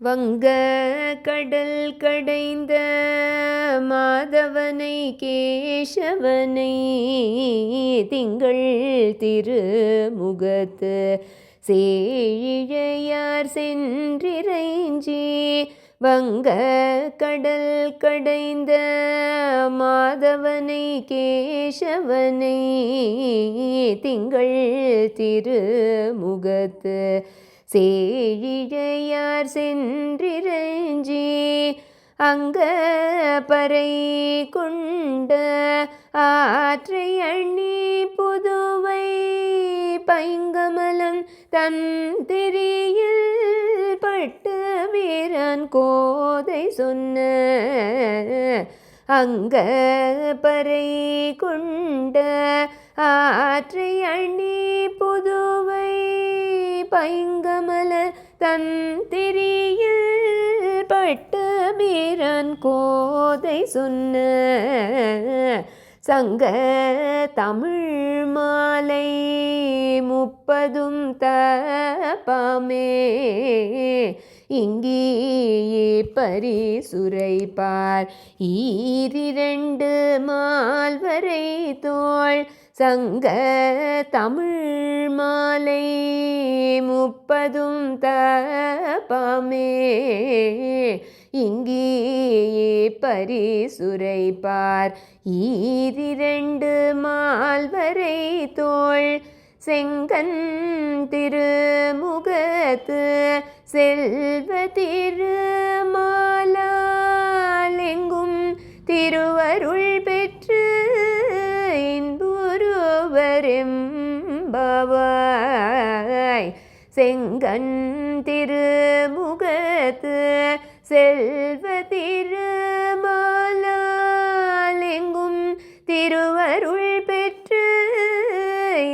வங்க கடல் கடைந்த மாதவனை கேசவனை திங்கள் திருமுகத்து சேயிழையார் சென்றிறைஞ்சி வங்க கடல் கடைந்த மாதவனை கேசவனை திங்கள் திருமுகத்து சேயிழையார் சென்றிறைஞ்சி அங்க பறை கொண்ட ஆற்றை அண்ணி புதுவை பைங்கமலம் தன் திரியில் பட்டு வீரன் கோதை சொன்ன அங்க பறை கொண்ட ஆற்றை அண்ணி புதுவை பைங்கமல தன் திரியில் பட்டு வீரன் கோதை சொன்ன சங்க தமிழ் மாலை 30 தப்பாமே இங்கேயே பரிசுரைப்பார் ஈரிரண்டு மால்வரை தோள் சங்க தமிழ் மாலை 30 தப்பாமே இங்கேயே பரிசுரைப்பார் ஈரிரண்டு மால்வரை தோள் செங்கன் திருமுகத்து செல்வ திருமாலெங்கும் திருவருள் பெற்று இன்புருவரெம்பாவாய் செங்கன் திருமுகத்து செல்வ திருமாலெங்கும் திருவருள் பெற்று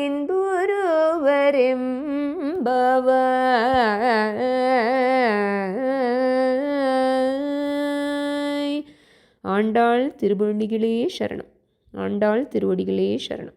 இன்புருவரெம்பாவாய். ஆண்டாள் திருவடிகளே சரணம். ஆண்டாள் திருவடிகளே சரணம்.